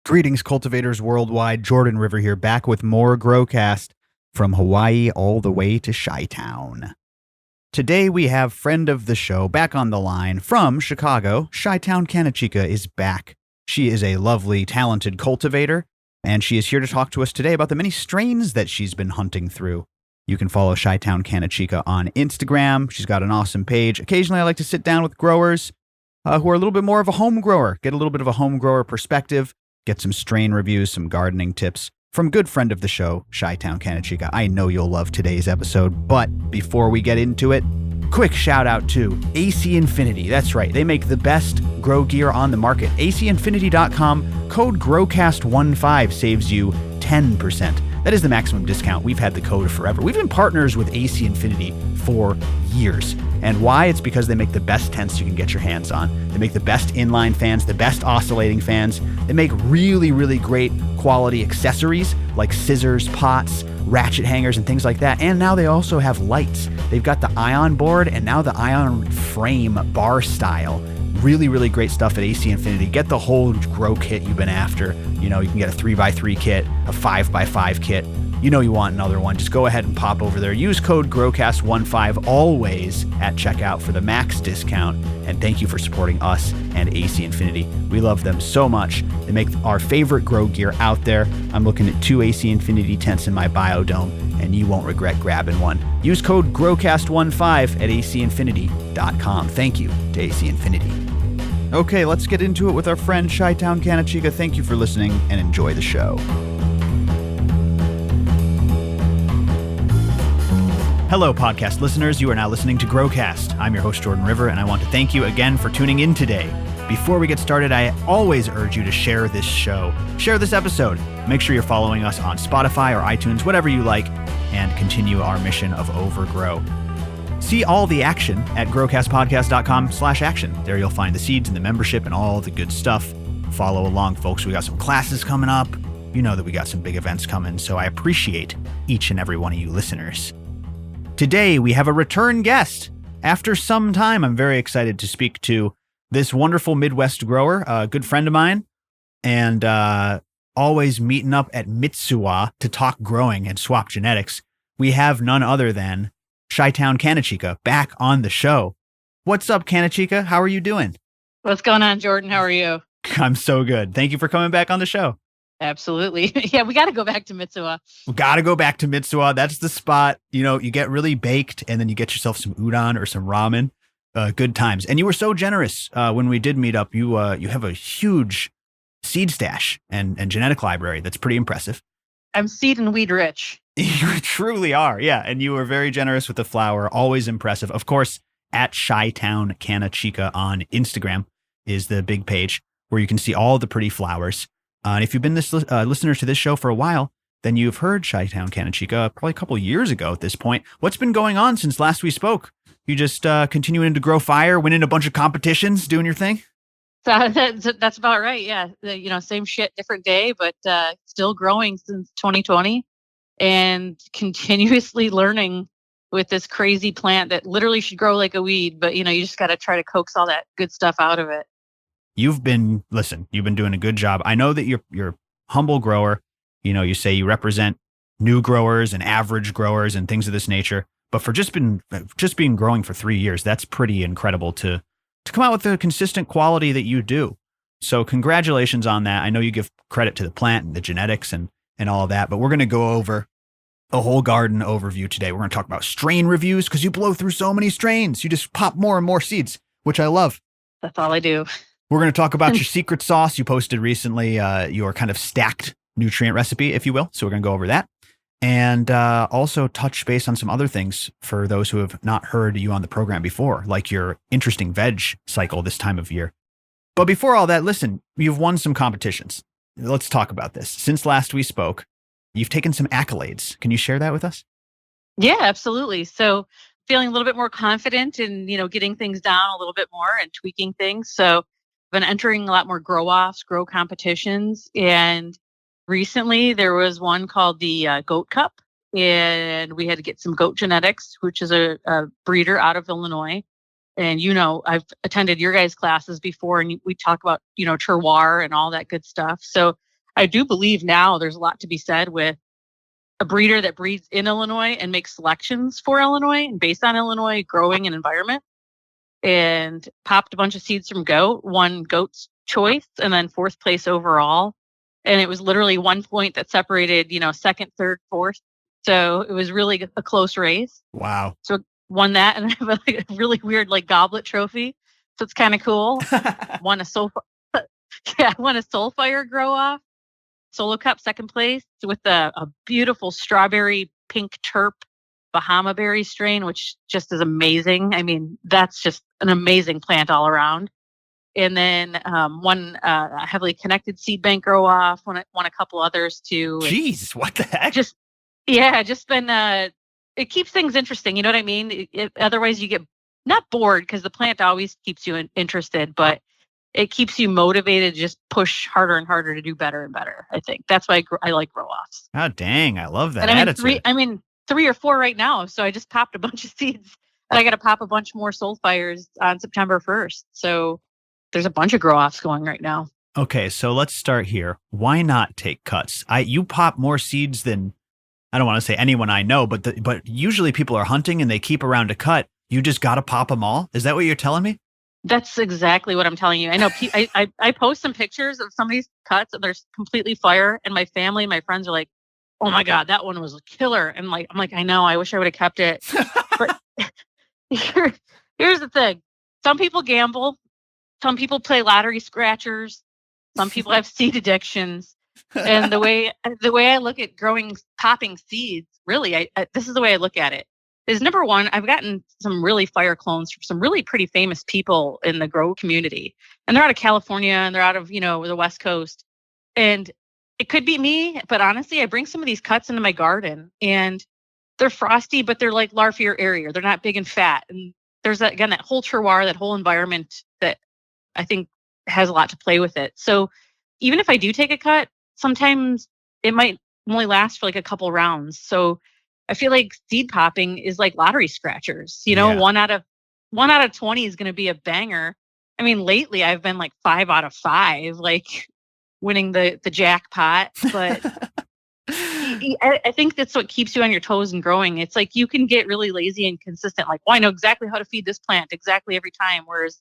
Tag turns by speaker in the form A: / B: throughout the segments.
A: Greetings, cultivators worldwide. Jordan River here, back with more Growcast from Hawaii all the way to Chitown. Today we have friend of the show back on the line from Chicago. Chitown Canna Chica is back. She is a lovely, talented cultivator, and she is here to talk to us today about the many strains that she's been hunting through. You can follow Chitown Canna Chica on Instagram. She's got an awesome page. Occasionally I like to sit down with growers who are a little bit more of a home grower, get a little bit of a home grower perspective, get some strain reviews, some gardening tips from good friend of the show, Chitown Canna Chica. I know you'll love today's episode, but before we get into it, quick shout out to AC Infinity. That's right, they make the best grow gear on the market. ACinfinity.com, code GROWCAST15 saves you 10%. That is the maximum discount. We've had the code forever. We've been partners with AC Infinity for years. And why? It's because they make the best tents you can get your hands on. They make the best inline fans, the best oscillating fans. They make really, really great quality accessories like scissors, pots, ratchet hangers, and things like that. And now they also have lights. They've got the ion board and now the ion frame bar style. Really, really great stuff at AC Infinity. Get the whole grow kit you've been after. You know, you can get a 3x3 kit, a 5x5 kit. You know you want another one. Just go ahead and pop over there. Use code GROWCAST15 always at checkout for the max discount. And thank you for supporting us and AC Infinity. We love them so much. They make our favorite grow gear out there. I'm looking at 2 AC Infinity tents in my biodome, and you won't regret grabbing one. Use code GROWCAST15 at acinfinity.com. Thank you to AC Infinity. Okay, let's get into it with our friend Chitown Canna Chica. Thank you for listening and enjoy the show. Hello, podcast listeners. You are now listening to Growcast. I'm your host, Jordan River, and I want to thank you again for tuning in today. Before we get started, I always urge you to share this show. Share this episode. Make sure you're following us on Spotify or iTunes, whatever you like, and continue our mission of overgrow. See all the action at growcastpodcast.com/action. There you'll find the seeds and the membership and all the good stuff. Follow along, folks. We got some classes coming up. You know that we got some big events coming, so I appreciate each and every one of you listeners. Today, we have a return guest. After some time, I'm very excited to speak to this wonderful Midwest grower, a good friend of mine, and always meeting up at Mitsuwa to talk growing and swap genetics. We have none other than Chitown Canna Chica back on the show. What's up, Canna Chica? How are you doing?
B: What's going on, Jordan? How are you?
A: I'm so good. Thank you for coming back on the show.
B: Absolutely. Yeah, we got to go back to Mitsuwa.
A: We got to go back to Mitsuwa. That's the spot. You know, you get really baked and then you get yourself some udon or some ramen. Good times. And you were so generous when we did meet up. You have a huge seed stash and genetic library that's pretty impressive.
B: I'm seed and weed rich.
A: You truly are. Yeah. And you were very generous with the flower. Always impressive. Of course, at Chitown Canna Chica on Instagram is the big page where you can see all the pretty flowers. And if you've been listeners to this show for a while, then you've heard Chitown Canna Chica probably a couple of years ago at this point. What's been going on since last we spoke? You just continuing to grow fire, winning a bunch of competitions, doing your thing?
B: So that's about right. Yeah. Same shit, different day, but still growing since 2020 and continuously learning with this crazy plant that literally should grow like a weed. But, you just got to try to coax all that good stuff out of it.
A: You've been doing a good job. I know that you're a humble grower. You say you represent new growers and average growers and things of this nature. But for just being growing for 3 years, that's pretty incredible to come out with the consistent quality that you do. So congratulations on that. I know you give credit to the plant and the genetics and all of that, but we're going to go over a whole garden overview today. We're going to talk about strain reviews because you blow through so many strains. You just pop more and more seeds, which I love.
B: That's all I do.
A: We're going to talk about your secret sauce you posted recently, your kind of stacked nutrient recipe, if you will. So we're going to go over that and also touch base on some other things for those who have not heard you on the program before, like your interesting veg cycle this time of year. But before all that, listen, you've won some competitions. Let's talk about this. Since last we spoke, you've taken some accolades. Can you share that with us?
B: Yeah, absolutely. So feeling a little bit more confident in, getting things down a little bit more and tweaking things. So been entering a lot more grow-offs, grow competitions. And recently there was one called the Goat Cup. And we had to get some goat genetics, which is a breeder out of Illinois. And, I've attended your guys' classes before and we talk about, terroir and all that good stuff. So I do believe now there's a lot to be said with a breeder that breeds in Illinois and makes selections for Illinois and based on Illinois growing and environment, and popped a bunch of seeds from goat, won goat's choice, and then fourth place overall. And it was literally 1 point that separated, second, third, fourth. So it was really a close race.
A: Wow.
B: So won that, and I have a really weird goblet trophy. So it's kind of cool. Won a Soulfire grow off. Solo Cup second place with a beautiful strawberry pink terp Bahama berry strain, which just is amazing. I mean, that's just an amazing plant all around. And then one heavily connected seed bank grow off, won a couple others too.
A: Jeez, what the heck?
B: Just been, it keeps things interesting. You know what I mean? Otherwise you get not bored because the plant always keeps you interested, but it keeps you motivated to just push harder and harder to do better and better. I think that's why I like grow offs.
A: Oh, dang. I love that
B: and
A: attitude.
B: I'm in 3 or 4 right now. So I just popped a bunch of seeds and I got to pop a bunch more Soulfires on September 1st. So there's a bunch of grow offs going right now.
A: Okay. So let's start here. Why not take cuts? You pop more seeds than, I don't want to say anyone I know, but usually people are hunting and they keep around to cut. You just got to pop them all. Is that what you're telling me?
B: That's exactly what I'm telling you. I know I post some pictures of some of these cuts and they're completely fire. And my family and my friends are like, oh my God, that one was a killer. And I'm like, I know, I wish I would have kept it. But here's the thing. Some people gamble. Some people play lottery scratchers. Some people have seed addictions. And the way I look at popping seeds, really, this is the way I look at it. Is number one, I've gotten some really fire clones from some really pretty famous people in the grow community. And they're out of California and they're out of, the West Coast. And it could be me, but honestly, I bring some of these cuts into my garden and they're frosty, but they're like larvier area. They're not big and fat. And there's that whole terroir, that whole environment that I think has a lot to play with it. So even if I do take a cut, sometimes it might only last for a couple rounds. So I feel like seed popping is like lottery scratchers.
A: Yeah.
B: 1 out of 20 is going to be a banger. I mean, lately I've been 5 out of 5, winning the jackpot. But I think that's what keeps you on your toes and growing. It's you can get really lazy and consistent. I know exactly how to feed this plant exactly every time. Whereas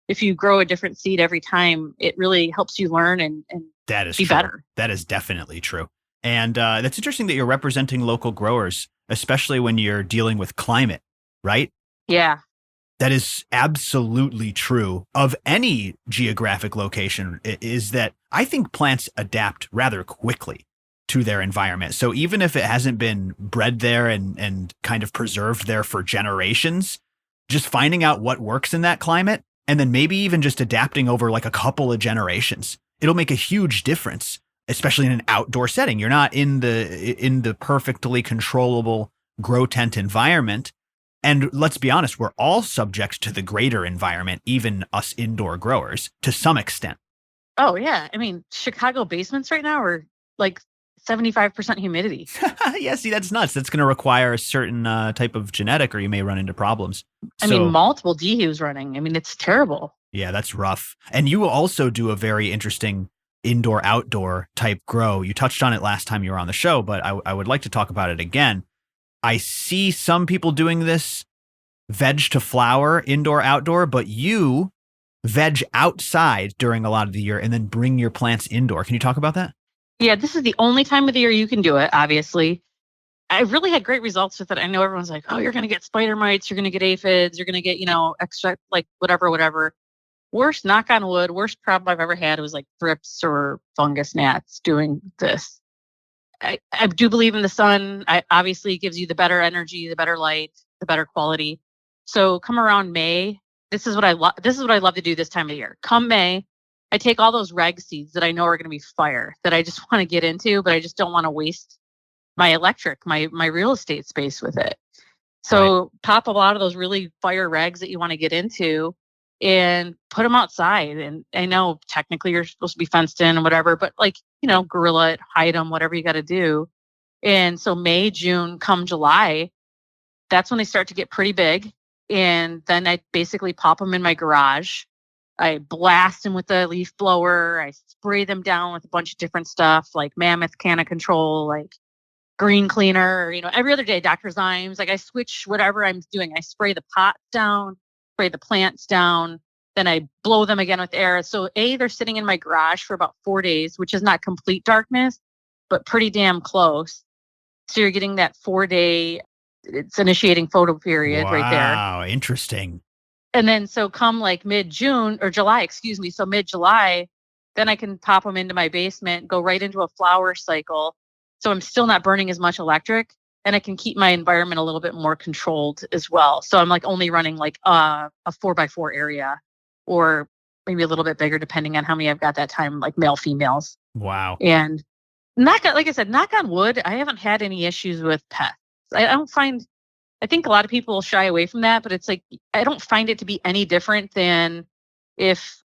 B: if you grow a different seed every time, it really helps you learn and
A: that is
B: be
A: true.
B: better.
A: That is definitely true. And that's interesting that you're representing local growers, especially when you're dealing with climate, right?
B: Yeah.
A: That is absolutely true of any geographic location, is that I think plants adapt rather quickly to their environment. So even if it hasn't been bred there and kind of preserved there for generations, just finding out what works in that climate and then maybe even just adapting over a couple of generations, it'll make a huge difference. Especially in an outdoor setting. You're not in the perfectly controllable grow tent environment. And let's be honest, we're all subject to the greater environment, even us indoor growers, to some extent.
B: Oh, yeah. I mean, Chicago basements right now are 75% humidity.
A: Yeah, see, that's nuts. That's going to require a certain type of genetic, or you may run into problems.
B: I mean, multiple dehues running. I mean, it's terrible.
A: Yeah, that's rough. And you also do a very interesting indoor outdoor type grow. You touched on it last time you were on the show, but I would like to talk about it again. I see some people doing this veg to flower indoor outdoor, but you veg outside during a lot of the year and then bring your plants indoor. Can you talk about that?
B: Yeah, this is the only time of the year you can do it, obviously. I really had great results with it. I know everyone's like, oh, you're going to get spider mites, you're going to get aphids, you're going to get, extra, whatever. Worst, knock on wood, worst problem I've ever had was thrips or fungus gnats doing this. I do believe in the sun. Obviously it gives you the better energy, the better light, the better quality. So come around May, this is what I love. This is what I love to do this time of year. Come May, I take all those reg seeds that I know are going to be fire that I just want to get into, but I just don't want to waste my my real estate space with it. So right. Pop a lot of those really fire regs that you want to get into and put them outside. And I know technically you're supposed to be fenced in and whatever, but gorilla it, hide them, whatever you got to do. And so May, June, come July, that's when they start to get pretty big. And then I basically pop them in my garage. I blast them with the leaf blower. I spray them down with a bunch of different stuff like Mammoth Canna Control, like Green Cleaner, every other day, Dr. Zymes. Like I switch whatever I'm doing. I spray the pots down, spray the plants down, then I blow them again with air. So they're sitting in my garage for about 4 days, which is not complete darkness, but pretty damn close. So you're getting that 4-day, it's initiating photo period right there.
A: Wow, interesting.
B: And then so come like mid-June or July, excuse me. So mid-July, then I can pop them into my basement, go right into a flower cycle. So I'm still not burning as much electric, and I can keep my environment a little bit more controlled as well. So I'm like only running like a 4x4 area, or maybe a little bit bigger depending on how many I've got that time, like male, females.
A: Wow.
B: And like I said, knock on wood, I haven't had any issues with pests. I think a lot of people shy away from that, but it's like, I don't find it to be any different than if,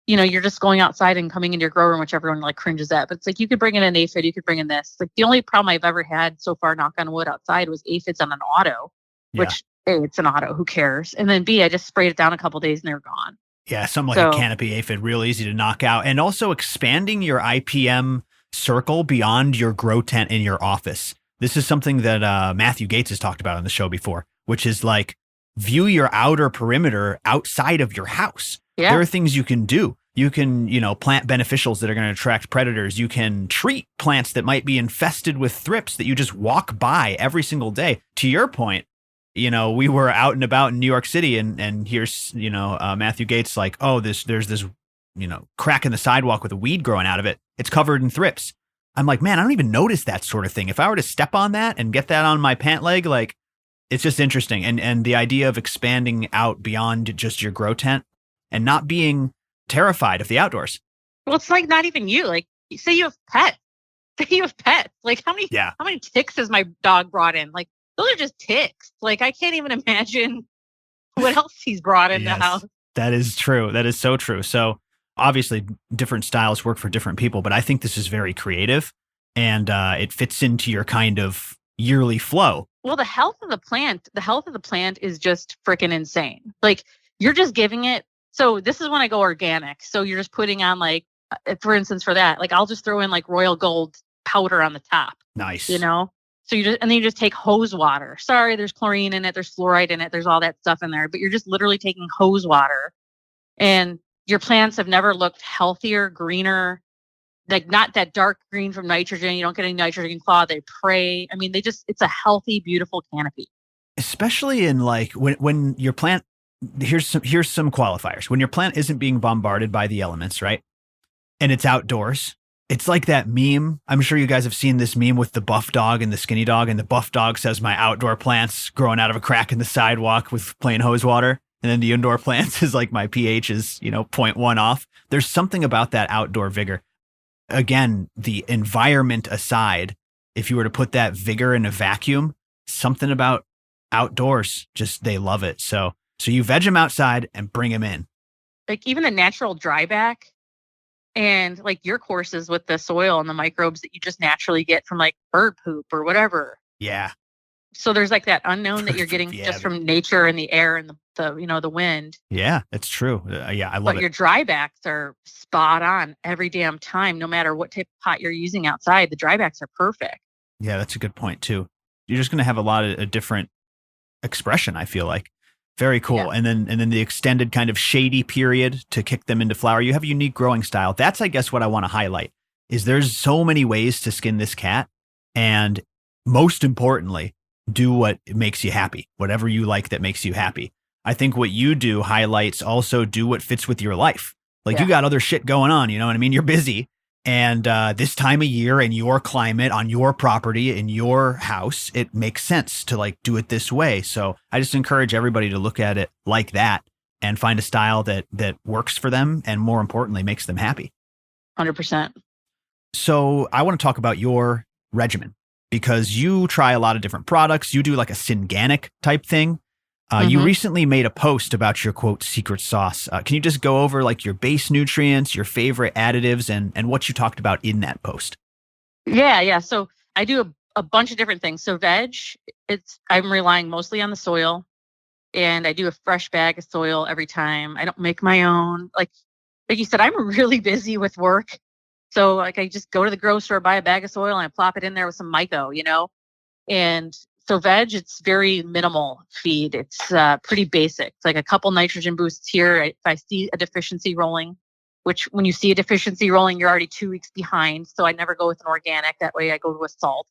B: you're just going outside and coming into your grow room, which everyone like cringes at. But it's like, you could bring in an aphid, you could bring in this. Like the only problem I've ever had so far, knock on wood, outside was aphids on an auto, which A, it's an auto, who cares? And then B, I just sprayed it down a couple days and they're gone.
A: Yeah, something like a canopy aphid, real easy to knock out. And also expanding your IPM circle beyond your grow tent in your office. This is something that Matthew Gates has talked about on the show before, which is like view your outer perimeter outside of your house. Yeah. There are things you can do. You can, plant beneficials that are going to attract predators. You can treat plants that might be infested with thrips that you just walk by every single day. To your point, we were out and about in New York City and here's, Matthew Gates like, oh, there's this, crack in the sidewalk with a weed growing out of it. It's covered in thrips. I'm like, man, I don't even notice that sort of thing. If I were to step on that and get that on my pant leg, like it's just interesting. And the idea of expanding out beyond just your grow tent and not being terrified of the outdoors.
B: Well, it's like not even you. Like, say you have pets. Like, how many ticks has my dog brought in? Like, those are just ticks. Like, I can't even imagine what else he's brought in the house.
A: That is true. That is so true. So obviously, different styles work for different people, but I think this is very creative, and it fits into your kind of yearly flow.
B: Well, the health of the plant is just freaking insane. Like, you're just giving it. So this is when I go organic. So you're just putting on like, for instance, for that, like I'll just throw in like royal gold powder on the top.
A: Nice.
B: So then you just take hose water. Sorry, there's chlorine in it. There's fluoride in it. There's all that stuff in there, but you're just literally taking hose water, and your plants have never looked healthier, greener, like not that dark green from nitrogen. You don't get any nitrogen claw. They prey. I mean, it's a healthy, beautiful canopy.
A: Especially in like when your plant, here's some qualifiers. When your plant isn't being bombarded by the elements, right? And it's outdoors. It's like that meme. I'm sure you guys have seen this meme with the buff dog and the skinny dog, and the buff dog says, my outdoor plants growing out of a crack in the sidewalk with plain hose water. And then the indoor plants is like my pH is, 0.1 off. There's something about that outdoor vigor. Again, the environment aside, if you were to put that vigor in a vacuum, something about outdoors, just they love it. So you veg them outside and bring them in.
B: Like even the natural dryback and like your courses with the soil and the microbes that you just naturally get from like bird poop or whatever.
A: Yeah.
B: So there's like that unknown that you're getting just from nature and the air and the wind.
A: Yeah, it's true. I love it.
B: But your drybacks are spot on every damn time, no matter what type of pot you're using outside. The drybacks are perfect.
A: Yeah, that's a good point too. You're just going to have a lot of a different expression, I feel like. Very cool. Yeah. And then the extended kind of shady period to kick them into flower. You have a unique growing style. That's, I guess, what I want to highlight is there's so many ways to skin this cat. And most importantly, do what makes you happy, whatever you like that makes you happy. I think what you do highlights also do what fits with your life. Like you got other shit going on, you know what I mean? You're busy. And this time of year in your climate, on your property, in your house, it makes sense to like do it this way. So I just encourage everybody to look at it like that and find a style that works for them and more importantly, makes them happy.
B: 100%.
A: So I want to talk about your regimen because you try a lot of different products. You do like a synganic type thing. You recently made a post about your quote secret sauce. Can you just go over like your base nutrients, your favorite additives, and what you talked about in that post?
B: Yeah. So I do a bunch of different things. So veg, I'm relying mostly on the soil. and I do a fresh bag of soil every time. I don't make my own. Like you said, I'm really busy with work. So like I just go to the grocery store, buy a bag of soil, and I plop it in there with some myco, And so veg, it's very minimal feed. It's pretty basic. It's like a couple nitrogen boosts here. If I see a deficiency rolling, which when you see a deficiency rolling, you're already 2 weeks behind. So I never go with an organic. That way I go with salt.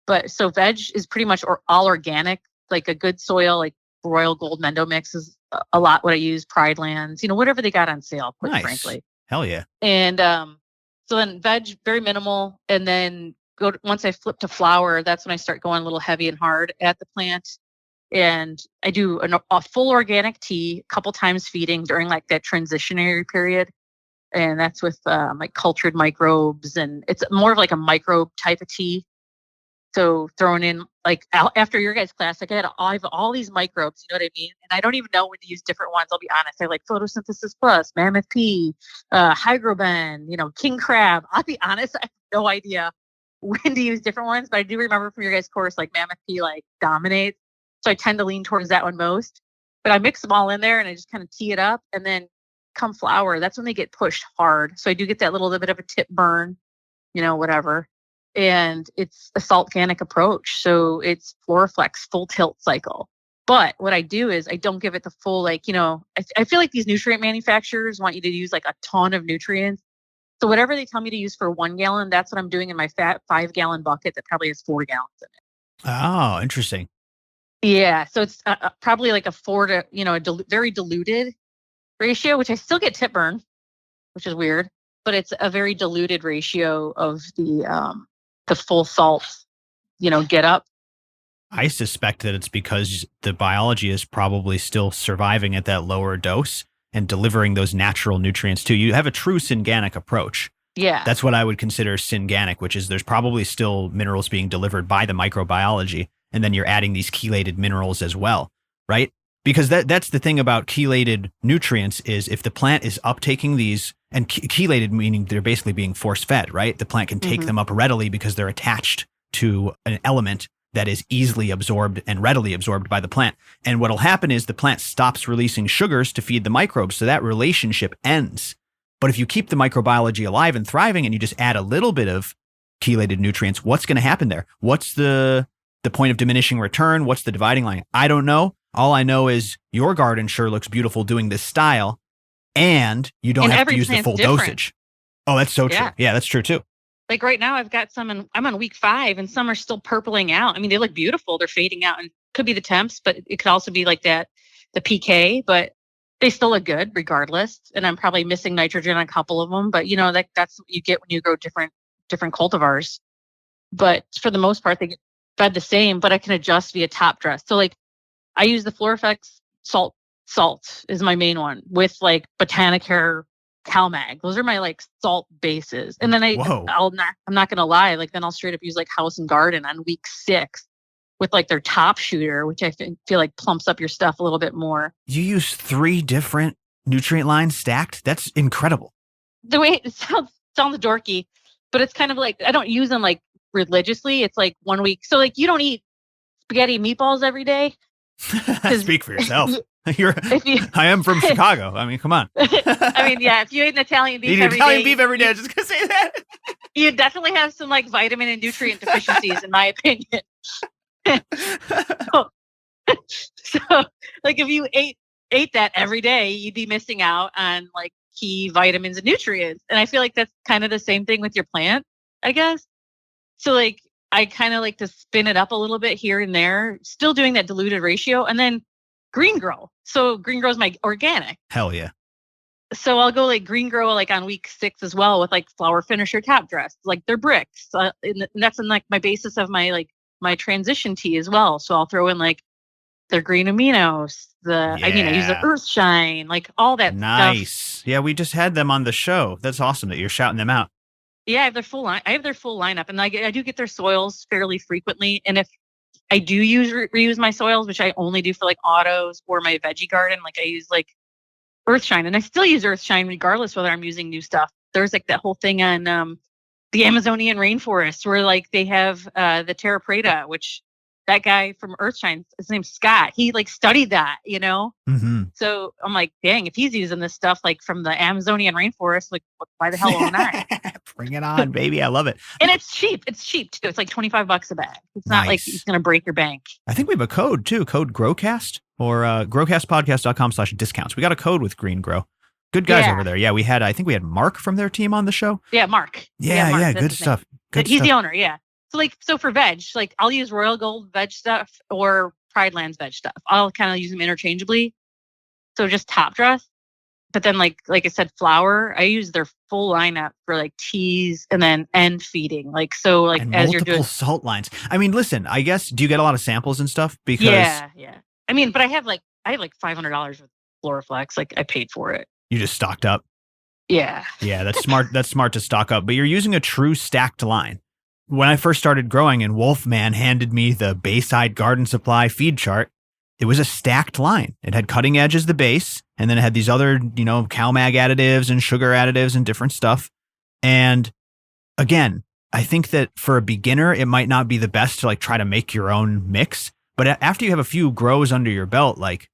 B: But so veg is pretty much all organic, like a good soil, like Royal Gold Mendo mix is a lot what I use, Pride Lands, whatever they got on sale, quite frankly.
A: Hell yeah.
B: And so then veg, very minimal. And then once I flip to flower, that's when I start going a little heavy and hard at the plant. And I do a full organic tea a couple times feeding during like that transitionary period. And that's with like cultured microbes. And it's more of like a microbe type of tea. So throwing in like after your guys' class, like I have all these microbes, you know what I mean? And I don't even know when to use different ones. I'll be honest. I like photosynthesis plus, mammoth pea, hygroben, king crab. I'll be honest. I have no idea when to use different ones, but I do remember from your guys' course, like mammoth pea like dominates. So I tend to lean towards that one most. But I mix them all in there and I just kind of tee it up. And then come flower, that's when they get pushed hard. So I do get that little bit of a tip burn, whatever. And it's a salt organic approach. So it's Floraflex full tilt cycle. But what I do is I don't give it the full, I feel like these nutrient manufacturers want you to use like a ton of nutrients. So whatever they tell me to use for 1 gallon, that's what I'm doing in my fat 5-gallon bucket that probably has 4 gallons in it.
A: Oh, interesting.
B: Yeah. So it's probably like a 4 to, very diluted ratio, which I still get tip burn, which is weird, but it's a very diluted ratio of the full salt, get up.
A: I suspect that it's because the biology is probably still surviving at that lower dose and delivering those natural nutrients too. You have a true synganic approach.
B: Yeah.
A: That's what I would consider synganic, which is there's probably still minerals being delivered by the microbiology, and then you're adding these chelated minerals as well, right? Because that's the thing about chelated nutrients is if the plant is uptaking these, and chelated meaning they're basically being force-fed, right? The plant can take them up readily because they're attached to an element that is easily absorbed and readily absorbed by the plant. And what'll happen is the plant stops releasing sugars to feed the microbes, so that relationship ends. But if you keep the microbiology alive and thriving and you just add a little bit of chelated nutrients, what's going to happen there? What's the point of diminishing return? What's the dividing line? I don't know. All I know is your garden sure looks beautiful doing this style, and you don't have to use the full dosage. Oh, that's so true. Yeah, that's true too.
B: Like right now I've got some, and I'm on week 5 and some are still purpling out. I mean, they look beautiful. They're fading out, and could be the temps, but it could also be like that, the PK, but they still look good regardless. And I'm probably missing nitrogen on a couple of them, but that's what you get when you grow different cultivars. But for the most part, they get fed the same, but I can adjust via top dress. So like I use the Floraflex salt is my main one with like Botanicare CalMag. Those are my like salt bases. And then I'm not going to lie. Like then I'll straight up use like House and Garden on week 6 with like their top shooter, which I feel like plumps up your stuff a little bit more.
A: You use 3 different nutrient lines stacked? That's incredible.
B: The way it sounds dorky, but it's kind of like, I don't use them like religiously. It's like 1 week. So like you don't eat spaghetti and meatballs every day.
A: Speak for yourself. I am from Chicago. I mean, come on.
B: I mean, yeah, if you ate an Italian beef every day.
A: Beef every day, I was just going to say that.
B: You definitely have some like vitamin and nutrient deficiencies, in my opinion. So, like if you ate that every day, you'd be missing out on like key vitamins and nutrients. And I feel like that's kind of the same thing with your plant, I guess. So like I kind of like to spin it up a little bit here and there, still doing that diluted ratio, and then green grow. So green grow is my organic.
A: Hell yeah.
B: So I'll go like green grow like on week 6 as well with like flower finisher top dress, like they're bricks. And that's in like my basis of my like my transition tea as well. So I'll throw in like their green aminos, I use the earth shine, like all that
A: nice
B: stuff.
A: Yeah, we just had them on the show. That's awesome that you're shouting them out.
B: Yeah, I have their full line. I have their full lineup, and I do get their soils fairly frequently. And if I do reuse my soils, which I only do for like autos or my veggie garden, like I use like Earthshine, and I still use Earthshine regardless whether I'm using new stuff. There's like that whole thing on the Amazonian rainforest where like they have the Terra Preta, which that guy from Earthshine, his name's Scott. He like studied that,
A: Mm-hmm.
B: So I'm like, dang, if he's using this stuff like from the Amazonian rainforest, like why the hell won't I?
A: Bring it on, baby. I love it.
B: And it's cheap. It's cheap too. It's like $25 a bag. It's not like it's going to break your bank.
A: I think we have a code too, code GROWCAST or growcastpodcast.com/discounts. We got a code with Green Grow. Good guys over there. Yeah, I think we had Mark from their team on the show.
B: Yeah, Mark.
A: Yeah,
B: Mark,
A: good stuff.
B: He's the owner, yeah. So for veg, like I'll use Royal Gold veg stuff or Pride Lands veg stuff. I'll kind of use them interchangeably. So just top dress. But then like I said, flour, I use their full lineup for like teas and then end feeding. Like, so like
A: and
B: as you're doing
A: salt lines. I mean, listen, I guess, do you get a lot of samples and stuff? Because
B: yeah. I mean, but I have like $500 with Floraflex. Like I paid for it.
A: You just stocked up.
B: Yeah.
A: Yeah, that's smart. That's smart to stock up. But you're using a true stacked line. When I first started growing and Wolfman handed me the Bayside Garden Supply feed chart, it was a stacked line. It had cutting edge as the base, and then it had these other, CalMag additives and sugar additives and different stuff. And again, I think that for a beginner, it might not be the best to like try to make your own mix. But after you have a few grows under your belt, like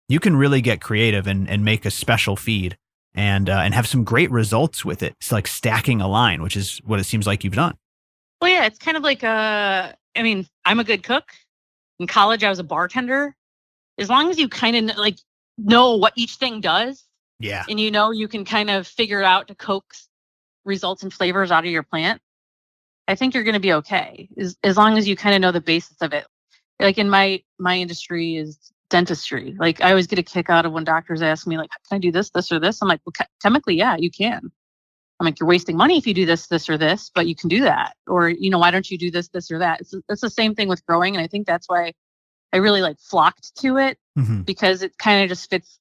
A: you can really get creative and make a special feed and have some great results with it. It's like stacking a line, which is what it seems like you've done.
B: Well, yeah, it's kind of like I'm a good cook. In college, I was a bartender. As long as you kind of like know what each thing does,
A: yeah,
B: and you can kind of figure it out to coax results and flavors out of your plant, I think you're going to be okay. As long as you kind of know the basis of it. Like in my industry is dentistry. Like I always get a kick out of when doctors ask me like, can I do this, or this? I'm like, well, chemically, yeah, you can. I'm like, you're wasting money if you do this, or this, but you can do that. Or, why don't you do this, or that? It's the same thing with growing. And I think that's why I really like flocked to it because it kind of just fits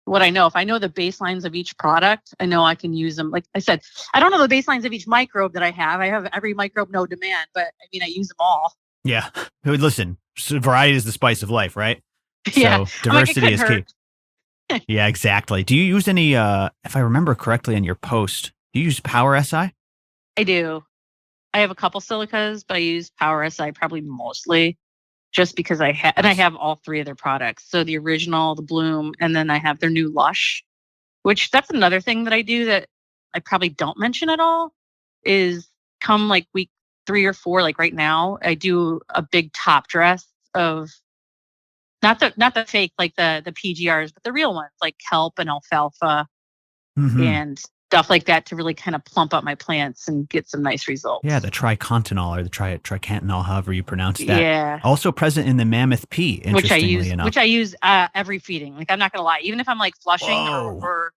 B: what I know. If I know the baselines of each product, I know I can use them. Like I said, I don't know the baselines of each microbe that I have. I have every microbe, no demand, but I mean, I use them all.
A: Yeah. Listen, variety is the spice of life, right?
B: Yeah.
A: So diversity is key. Yeah, exactly. Do you use any, if I remember correctly in your post, do you use Power SI?
B: I do. I have a couple silicas, but I use Power SI probably mostly just because I have all three of their products. So the original, the Bloom, and then I have their new Lush, which that's another thing that I do that I probably don't mention at all is come like week 3 or 4, like right now, I do a big top dress of not the fake, like the PGRs, but the real ones like kelp and alfalfa and stuff like that to really kind of plump up my plants and get some nice results.
A: Yeah, the tricontinol or the tricantinol, however you pronounce that.
B: Yeah.
A: Also present in the Mammoth P, interestingly enough.
B: Which I use every feeding. Like I'm not gonna lie, even if I'm like flushing or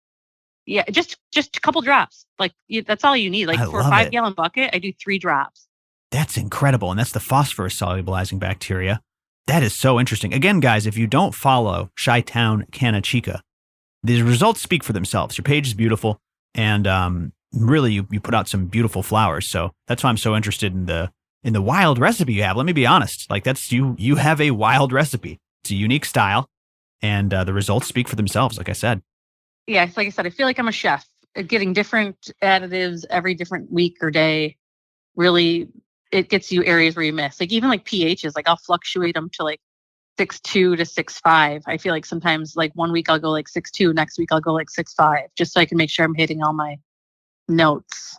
B: just a couple drops. Like that's all you need. Like for a 5-gallon bucket, I do 3 drops.
A: That's incredible, and that's the phosphorus solubilizing bacteria. That is so interesting. Again, guys, if you don't follow Chitown Canna Chica, the results speak for themselves. Your page is beautiful, and really, you put out some beautiful flowers. So that's why I'm so interested in the wild recipe you have. Let me be honest. Like that's you have a wild recipe. It's a unique style, and the results speak for themselves. Like I said.
B: Yeah, like I said, I feel like I'm a chef. Getting different additives every different week or day really. It gets you areas where you miss. Like even like pHs, like I'll fluctuate them to like 6.2 to 6.5. I feel like sometimes like one week I'll go like 6.2, next week I'll go like 6.5, just so I can make sure I'm hitting all my notes.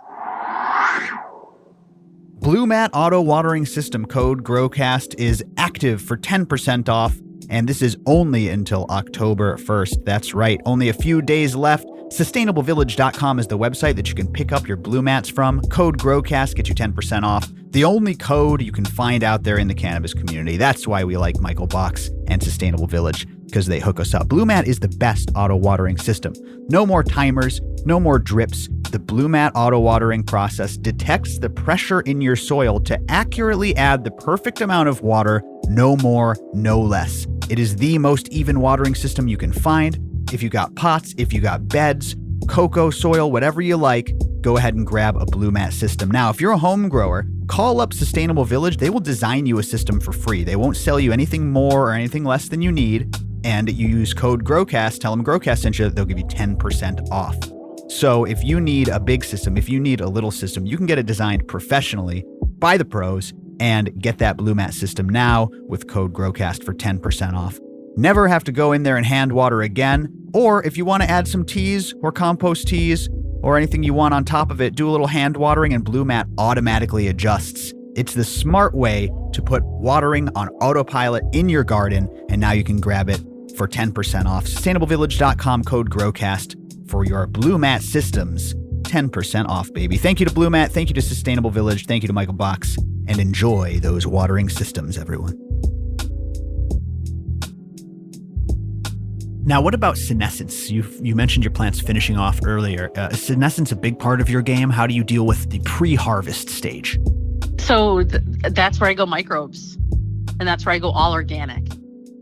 A: Blue Mat Auto Watering System code GROWCAST is active for 10% off, and this is only until October 1st. That's right, only a few days left. SustainableVillage.com is the website that you can pick up your blue mats from. Code GROWCAST gets you 10% off. The only code you can find out there in the cannabis community. That's why we like Michael Box and Sustainable Village, because they hook us up. Blue Mat is the best auto watering system. No more timers, no more drips. The Blue Mat auto watering process detects the pressure in your soil to accurately add the perfect amount of water, no more, no less. It is the most even watering system you can find. If you got pots, if you got beds, cocoa, soil, whatever you like, go ahead and grab a Blue Mat system. Now, if you're a home grower, call up Sustainable Village. They will design you a system for free. They won't sell you anything more or anything less than you need. And you use code GROWCAST, tell them GROWCAST sent you, they'll give you 10% off. So if you need a big system, if you need a little system, you can get it designed professionally by the pros and get that Blue Mat system now with code GROWCAST for 10% off. Never have to go in there and hand water again. Or if you want to add some teas or compost teas or anything you want on top of it, do a little hand watering and Blue Mat automatically adjusts. It's the smart way to put watering on autopilot in your garden, and now you can grab it for 10% off. SustainableVillage.com, code GROWCAST for your Blue Mat systems. 10% off, baby. Thank you to Blue Mat. Thank you to Sustainable Village. Thank you to Michael Box. And enjoy those watering systems, everyone. Now, what about senescence? You mentioned your plants finishing off earlier. Is senescence a big part of your game? How do you deal with the pre-harvest stage?
B: So that's where I go microbes, and that's where I go all organic.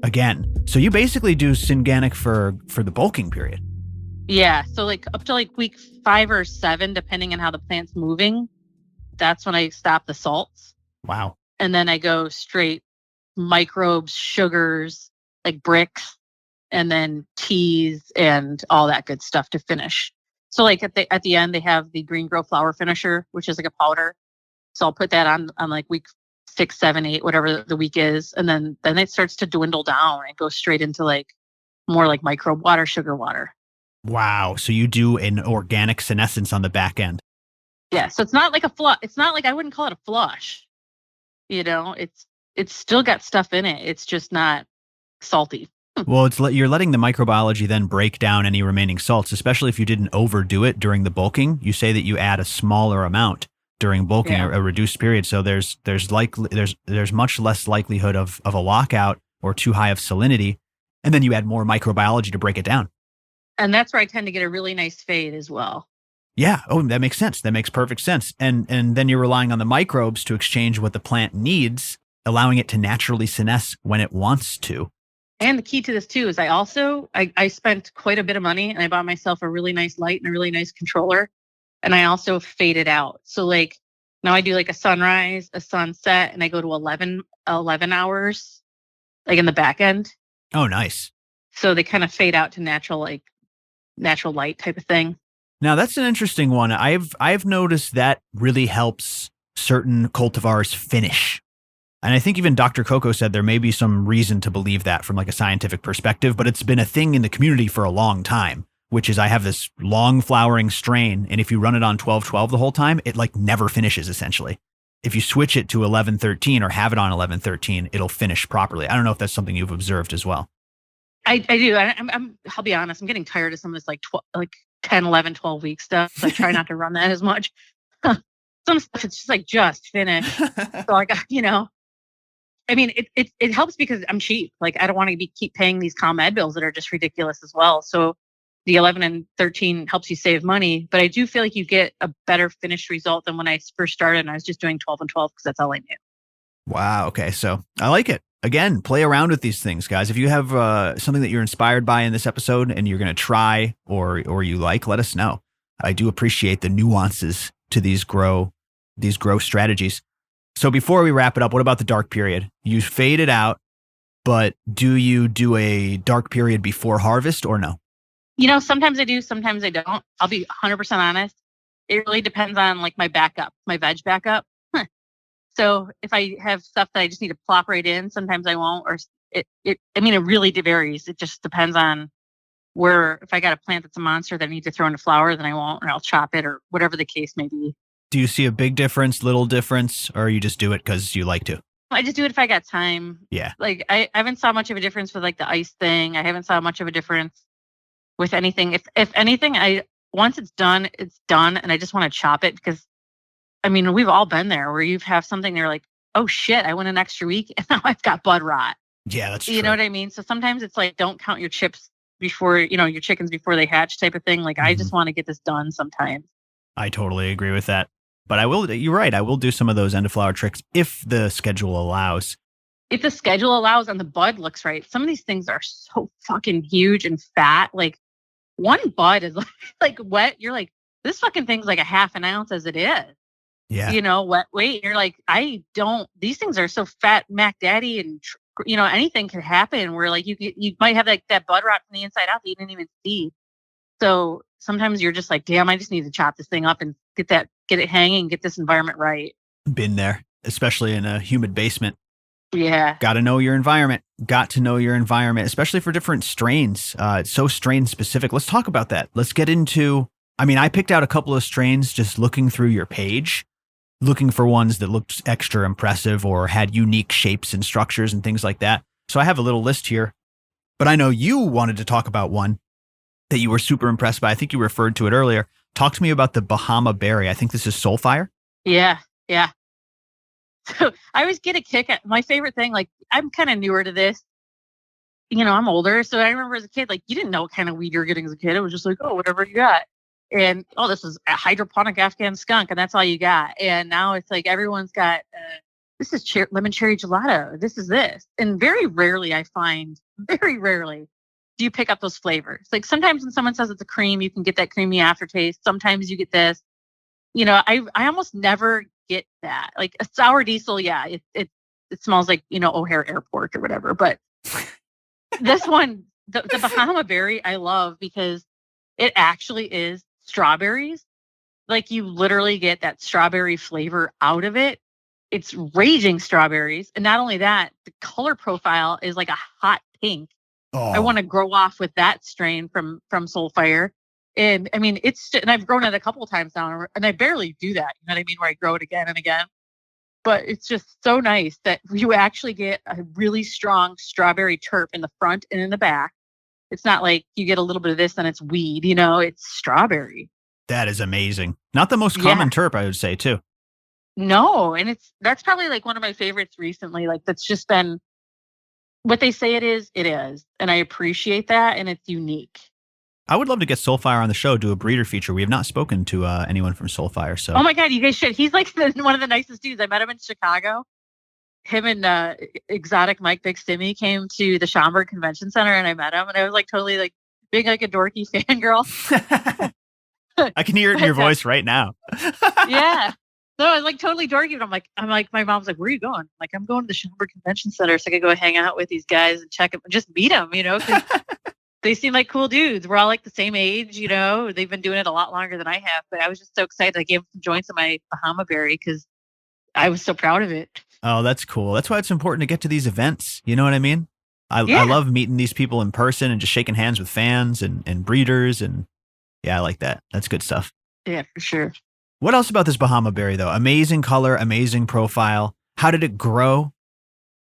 A: Again, so you basically do Synganic for the bulking period.
B: Yeah, so like up to like week 5 or 7, depending on how the plant's moving, that's when I stop the salts.
A: Wow.
B: And then I go straight microbes, sugars, like bricks, and then teas and all that good stuff to finish. So like at the end, they have the green grow flower finisher, which is like a powder. So I'll put that on like week 6, 7, 8, whatever the week is. And then it starts to dwindle down and goes straight into like more like microbe water, sugar water.
A: Wow. So you do an organic senescence on the back end.
B: Yeah. So it's not like a flush. It's not like, I wouldn't call it a flush. You know, it's still got stuff in it. It's just not salty.
A: Well, you're letting the microbiology then break down any remaining salts, especially if you didn't overdo it during the bulking. You say that you add a smaller amount during bulking, a reduced period. So there's much less likelihood of a lockout or too high of salinity. And then you add more microbiology to break it down.
B: And that's where I tend to get a really nice fade as well.
A: Yeah. Oh, that makes sense. That makes perfect sense. And then you're relying on the microbes to exchange what the plant needs, allowing it to naturally senesce when it wants to.
B: And the key to this too is I spent quite a bit of money and I bought myself a really nice light and a really nice controller. And I also fade it out. So like now I do like a sunrise, a sunset, and I go to 11 hours, like in the back end.
A: Oh, nice.
B: So they kind of fade out to natural light type of thing.
A: Now that's an interesting one. I've noticed that really helps certain cultivars finish. And I think even Dr. Coco said there may be some reason to believe that from like a scientific perspective, but it's been a thing in the community for a long time, which is I have this long flowering strain. And if you run it on 12-12 the whole time, it like never finishes essentially. If you switch it to 11-13 or have it on 11-13, it'll finish properly. I don't know if that's something you've observed as well.
B: I do. I'll be honest. I'm getting tired of some of this like 10, 11, 12 week stuff. So I try not to run that as much. Some stuff it's just like just finish. So I got, I mean, it helps because I'm cheap. Like I don't want to keep paying these ComEd bills that are just ridiculous as well. So the 11 and 13 helps you save money, but I do feel like you get a better finished result than when I first started and I was just doing 12 and 12 because that's all I knew.
A: Wow. Okay. So I like it. Again, play around with these things, guys. If you have something that you're inspired by in this episode and you're going to try or you like, let us know. I do appreciate the nuances to these grow strategies. So before we wrap it up, what about the dark period? You fade it out, but do you do a dark period before harvest or no?
B: Sometimes I do, sometimes I don't. I'll be 100% honest. It really depends on like my veg backup. So if I have stuff that I just need to plop right in, sometimes I won't, or it really varies. It just depends on where, if I got a plant that's a monster that I need to throw into flower, then I won't, or I'll chop it or whatever the case may be.
A: Do you see a big difference, little difference, or you just do it because you like to?
B: I just do it if I got time.
A: Yeah.
B: Like I haven't saw much of a difference with like the ice thing. I haven't saw much of a difference with anything. If anything, once it's done, and I just want to chop it because I mean, we've all been there where you have something, you're like, oh shit, I went an extra week and now I've got bud rot.
A: Yeah, that's true.
B: You know what I mean? So sometimes it's like, don't count your chips before, your chickens before they hatch type of thing. Like, I just want to get this done sometimes.
A: I totally agree with that. But you're right. I will do some of those end of flower tricks if the schedule allows.
B: If the schedule allows and the bud looks right. Some of these things are so fucking huge and fat. Like one bud is like wet. You're like, this fucking thing's like a half an ounce as it is.
A: Yeah.
B: Wet weight. You're like, these things are so fat, Mac Daddy, and anything could happen where like you might have like that bud rot from the inside out that you didn't even see. So sometimes you're just like, damn, I just need to chop this thing up and get it hanging, get this environment right.
A: Been there. especially in a humid basement.
B: Yeah.
A: Got to know your environment. Got to know your environment, especially for different strains. It's so strain specific. Let's talk about that. Let's get into, I mean, I picked out a couple of strains just looking through your page, looking for ones that looked extra impressive or had unique shapes and structures and things like that. So I have a little list here, but I know you wanted to talk about one that you were super impressed by. I think you referred to it earlier. Talk to me about the Bahama Berry. I think this is Soulfire.
B: Yeah. Yeah. So I always get a kick at my favorite thing. Like, I'm kind of newer to this. I'm older. So I remember as a kid, like, you didn't know what kind of weed you were getting as a kid. It was just like, oh, whatever you got. And, oh, this is a hydroponic Afghan skunk. And that's all you got. And now it's like everyone's got, this is lemon cherry gelato. This is this. And very rarely do you pick up those flavors. Like, sometimes when someone says it's a cream, you can get that creamy aftertaste. Sometimes you get this. I almost never get that. Like a sour diesel, yeah, it smells like, O'Hare Airport or whatever. But this one, the Bahama Berry, I love because it actually is strawberries. Like, you literally get that strawberry flavor out of it. It's raging strawberries. And not only that, the color profile is like a hot pink.
A: Oh.
B: I want to grow off with that strain from Soulfire. And I mean, and I've grown it a couple of times now, and I barely do that. You know what I mean? Where I grow it again and again. But it's just so nice that you actually get a really strong strawberry terp in the front and in the back. It's not like you get a little bit of this and it's weed, it's strawberry.
A: That is amazing. Not the most common terp, I would say, too.
B: No, and that's probably like one of my favorites recently. Like, that's just been what they say it is. And I appreciate that, and it's unique.
A: I would love to get Soulfire on the show, do a breeder feature. We have not spoken to anyone from Soulfire. So.
B: Oh my God, you guys should. He's like one of the nicest dudes. I met him in Chicago. Him and Exotic Mike Big Stimmy came to the Schaumburg Convention Center, and I met him, and I was like totally like being like a dorky fangirl.
A: I can hear it in your voice right now.
B: Yeah. So I was like totally dorky, but I'm like, my mom's like, where are you going? I'm like, I'm going to the Schaumburg Convention Center so I could go hang out with these guys and check them, just meet them, 'cause they seem like cool dudes. We're all like the same age, They've been doing it a lot longer than I have. But I was just so excited. I gave them some joints of my Bahama Berry because I was so proud of it.
A: Oh, that's cool. That's why it's important to get to these events. You know what I mean? I love meeting these people in person and just shaking hands with fans and breeders. And yeah, I like that. That's good stuff.
B: Yeah, for sure.
A: What else about this Bahama Berry, though? Amazing color, amazing profile. How did it grow?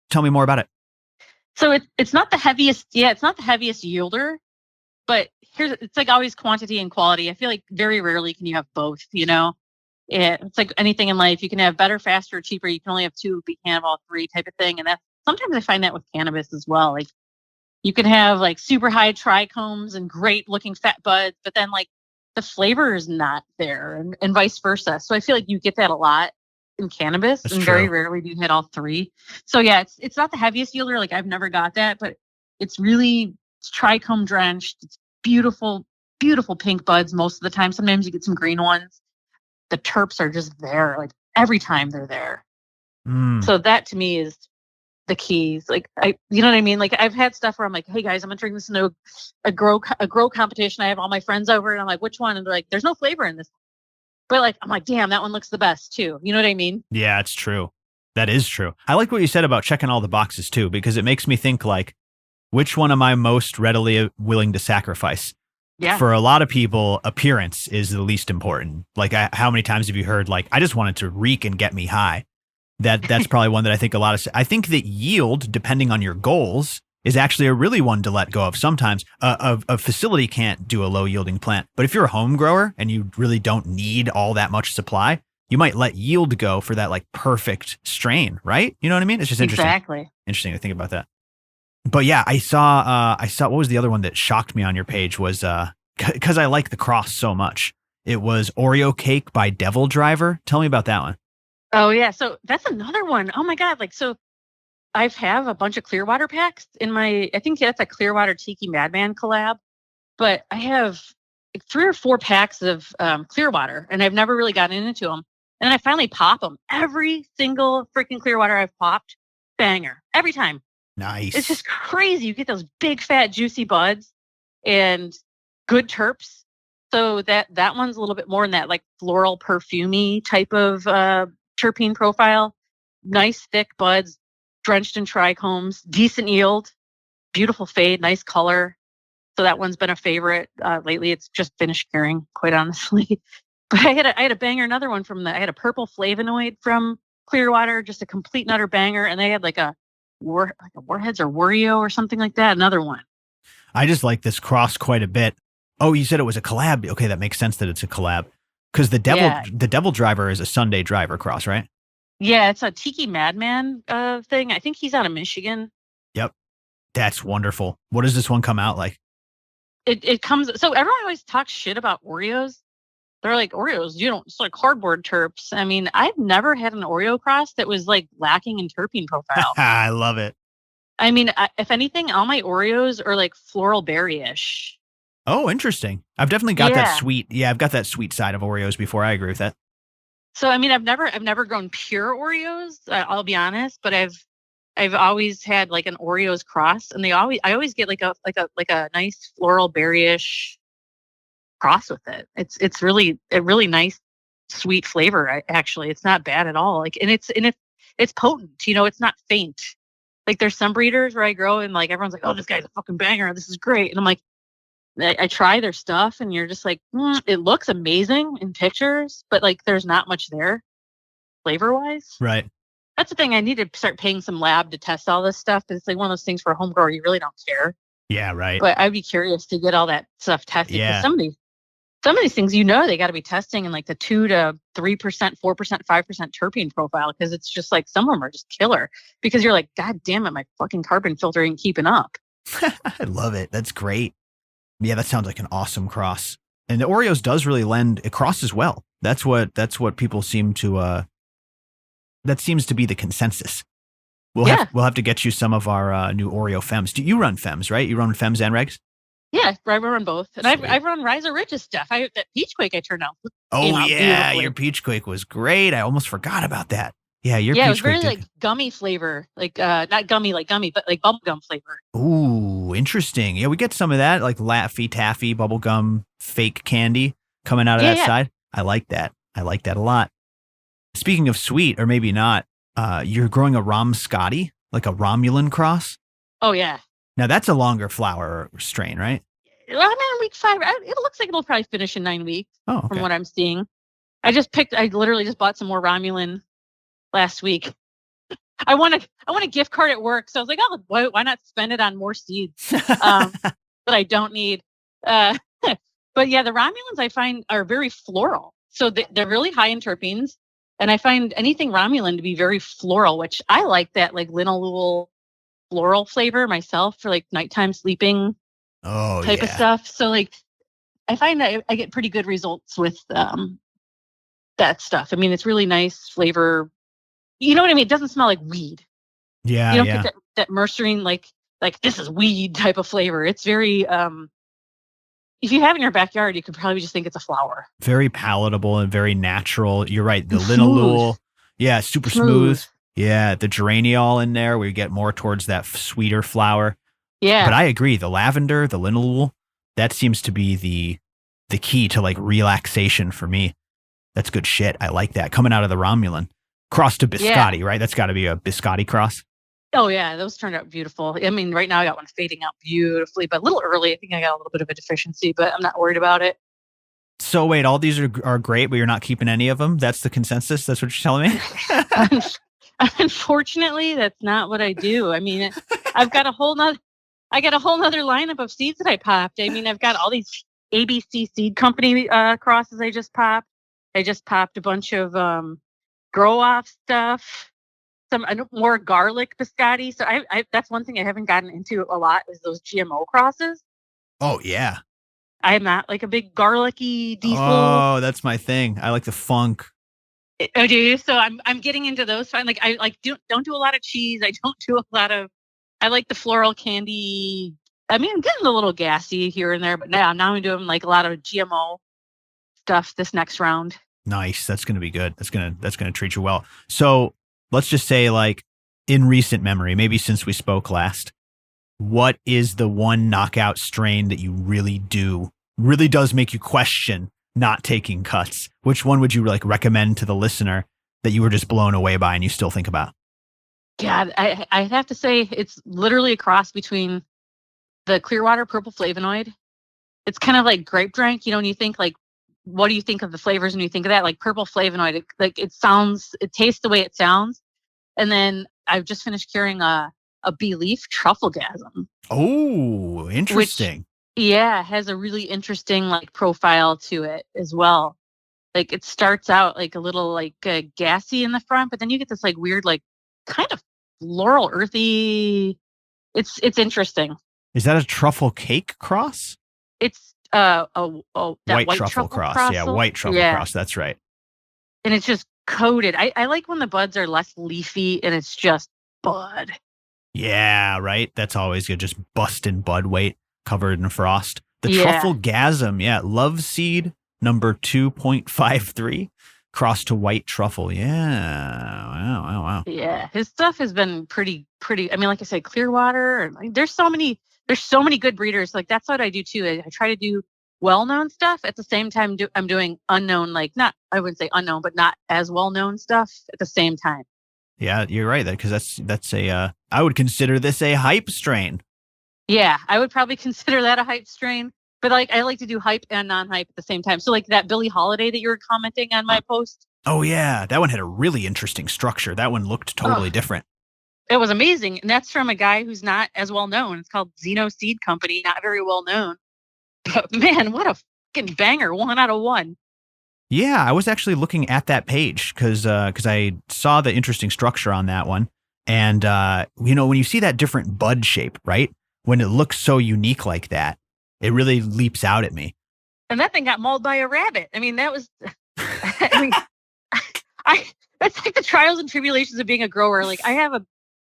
A: Tell me more about it.
B: So it's not the heaviest. Yeah, it's not the heaviest yielder, but it's like always quantity and quality. I feel like very rarely can you have both, It's like anything in life. You can have better, faster, cheaper. You can only have two, but you can't have all three type of thing. And that's sometimes I find that with cannabis as well. Like, you can have like super high trichomes and great looking fat buds, but then like the flavor is not there and vice versa. So I feel like you get that a lot in cannabis. That's and true. Very rarely do you hit all three. So yeah, it's not the heaviest yielder. Like, I've never got that, but it's trichome drenched. It's beautiful, beautiful pink buds most of the time. Sometimes you get some green ones. The terps are just there, like every time they're there. So that to me is the keys. Like, you know what I mean? Like, I've had stuff where I'm like, hey guys, I'm entering this into a grow competition. I have all my friends over and I'm like, which one? And they're like, there's no flavor in this. But like, I'm like, damn, that one looks the best too. You know what I mean?
A: Yeah, it's true. That is true. I like what you said about checking all the boxes too, because it makes me think like, which one am I most readily willing to sacrifice?
B: Yeah.
A: For a lot of people, appearance is the least important. Like, how many times have you heard, like, I just wanted to reek and get me high? That's probably one that I think I think that yield, depending on your goals, is actually a really one to let go of. Sometimes a facility can't do a low yielding plant, but if you're a home grower and you really don't need all that much supply, you might let yield go for that like perfect strain, right? You know what I mean? It's just interesting.
B: Exactly.
A: Interesting to think about that. But yeah, I saw what was the other one that shocked me on your page was, cause I like the cross so much. It was Oreo Cake by Devil Driver. Tell me about that one.
B: Oh yeah. So that's another one. Oh my God. Like, so I have a bunch of Clearwater packs in I think that's a Clearwater Tiki Madman collab, but I have like 3 or 4 packs of Clearwater and I've never really gotten into them. And then I finally pop them. Every single freaking Clearwater I've popped, banger. Every time.
A: Nice.
B: It's just crazy. You get those big, fat, juicy buds and good terps. So that one's a little bit more in that like floral perfumey type of terpene profile. nice thick buds, drenched in trichomes, decent yield, beautiful fade, nice color. So that one's been a favorite lately. It's just finished curing, quite honestly. But I had a banger, another one I had a purple flavonoid from Clearwater, just a complete and utter banger. And they had like a Warheads or Oreo or something like that. Another one.
A: I just like this cross quite a bit. Oh, you said it was a collab. Okay, that makes sense that it's a collab. Because the Devil Driver is a Sunday Driver cross, right?
B: Yeah, it's a Tiki Madman thing. I think he's out of Michigan.
A: Yep. That's wonderful. What does this one come out like?
B: It comes, so everyone always talks shit about Oreos. They're like, Oreos, it's like cardboard terps. I mean, I've never had an Oreo cross that was like lacking in terpene profile.
A: I love it.
B: I mean, if anything, all my Oreos are like floral berry-ish.
A: Oh, interesting. I've definitely got that sweet. Yeah, I've got that sweet side of Oreos before. I agree with that.
B: So, I mean, I've never grown pure Oreos. I'll be honest, but I've always had like an Oreos cross, and I always get like a nice floral berry-ish cross with it. It's really a really nice sweet flavor. Actually, it's not bad at all. Like, and it's potent. It's not faint. Like there's some breeders where I grow and like everyone's like, oh, this guy's a fucking banger. This is great. And I'm like, I try their stuff and you're just like, it looks amazing in pictures, but like there's not much there flavor wise.
A: Right.
B: That's the thing. I need to start paying some lab to test all this stuff. It's like one of those things for a home grower, you really don't care.
A: Yeah, right.
B: But I'd be curious to get all that stuff tested.
A: Yeah.
B: Some of these things, they got to be testing in like the 2 to 3%, 4%, 5% terpene profile, because it's just like some of them are just killer because you're like, God damn it, my fucking carbon filter ain't keeping up.
A: I love it. That's great. Yeah, that sounds like an awesome cross. And the Oreos does really lend across as well. That's what people seem to that seems to be the consensus. We'll have to get you some of our new Oreo Femmes. Do you run Femmes, right? You run Femmes and Regs?
B: Yeah, I run both. And I've run Riser Ridge's stuff. That Peach Quake I turned out.
A: Oh yeah, your Peach Quake was great. I almost forgot about that. Yeah, your Peach Quake.
B: Yeah, it was very like gummy flavor. Like not gummy like gummy, but like bubblegum flavor.
A: Ooh, interesting. Yeah, we get some of that, like Laffy Taffy bubblegum fake candy coming out of that side. I like that. I like that a lot. Speaking of sweet, or maybe not, you're growing a Scotty, like a Romulan cross.
B: Oh yeah.
A: Now that's a longer flower strain, right?
B: I'm in week 5. It looks like it'll probably finish in 9 weeks.
A: Oh, okay.
B: From what I'm seeing. I literally just bought some more Romulan last week. I want a gift card at work, so I was like, oh, why not spend it on more seeds that I don't need? But yeah, the Romulans I find are very floral, so they're really high in terpenes, and I find anything Romulan to be very floral, which I like that like linalool floral flavor myself for like nighttime sleeping type of stuff. So like I find that I get pretty good results with that stuff. I mean, it's really nice flavor. You know what I mean? It doesn't smell like weed.
A: Yeah.
B: You don't get that mercerine like this is weed type of flavor. It's very if you have it in your backyard, you could probably just think it's a flower.
A: Very palatable and very natural. You're right. The linalool. Yeah, super smooth. Yeah, the geraniol in there, we get more towards that sweeter flower.
B: Yeah.
A: But I agree. The lavender, the linalool, that seems to be the key to like relaxation for me. That's good shit. I like that. Coming out of the Romulan. Cross to biscotti, right? That's got to be a biscotti cross.
B: Oh, yeah. Those turned out beautiful. I mean, right now I got one fading out beautifully, but a little early. I think I got a little bit of a deficiency, but I'm not worried about it.
A: So wait, all these are great, but you're not keeping any of them? That's the consensus? That's what you're telling me?
B: Unfortunately, that's not what I do. I mean, I got a whole nother lineup of seeds that I popped. I mean, I've got all these ABC Seed Company crosses I just popped. I just popped a bunch of grow off stuff. Some more garlic biscotti. So I that's one thing I haven't gotten into a lot is those GMO crosses.
A: Oh yeah.
B: I'm not like a big garlicky diesel.
A: Oh, that's my thing. I like the funk.
B: Oh, do you? So I'm getting into those. Like I don't do a lot of cheese. I don't do a lot of. I like the floral candy. I mean, I'm getting a little gassy here and there, but now I'm doing like a lot of GMO stuff this next round.
A: Nice. That's going to be good. That's going to treat you well. So let's just say, like, in recent memory, maybe since we spoke last, what is the one knockout strain that you really does make you question not taking cuts? Which one would you like recommend to the listener that you were just blown away by and you still think about?
B: God, I have to say it's literally a cross between the Clearwater purple flavonoid. It's kind of like grape drink, you know, when you think like, what do you think of the flavors when you think of that? Like purple flavonoid, it tastes the way it sounds. And then I've just finished curing a bee leaf trufflegasm.
A: Oh, interesting.
B: Which, has a really interesting like profile to it as well. Like it starts out like a little like gassy in the front, but then you get this like weird like kind of floral earthy. It's interesting.
A: Is that a truffle cake cross?
B: It's that
A: white truffle cross. Yeah, white truffle cross. That's right.
B: And it's just coated. I like when the buds are less leafy and it's just bud.
A: Yeah, right. That's always good. Just busting bud weight covered in frost. The Trufflegasm, love seed number 2.53 crossed to white truffle. Yeah. Wow.
B: Yeah, his stuff has been pretty. I mean, like I said, Clearwater. There's so many good breeders. Like that's what I do too. I try to do well-known stuff at the same time. I'm doing unknown, like not, I wouldn't say unknown, but not as well-known stuff at the same time.
A: Yeah, you're right. Because that's a I would consider this a hype strain.
B: Yeah, I would probably consider that a hype strain. But like I like to do hype and non-hype at the same time. So like that Billie Holiday that you were commenting on my post.
A: Oh yeah, that one had a really interesting structure. That one looked totally different.
B: It was amazing. And that's from a guy who's not as well known. It's called Xeno Seed Company, not very well known. But man, what a fucking banger. 1 out of 1.
A: Yeah, I was actually looking at that page because I saw the interesting structure on that one. And, when you see that different bud shape, right? When it looks so unique like that, it really leaps out at me.
B: And that thing got mauled by a rabbit. I mean, that was, that's like the trials and tribulations of being a grower. Like I have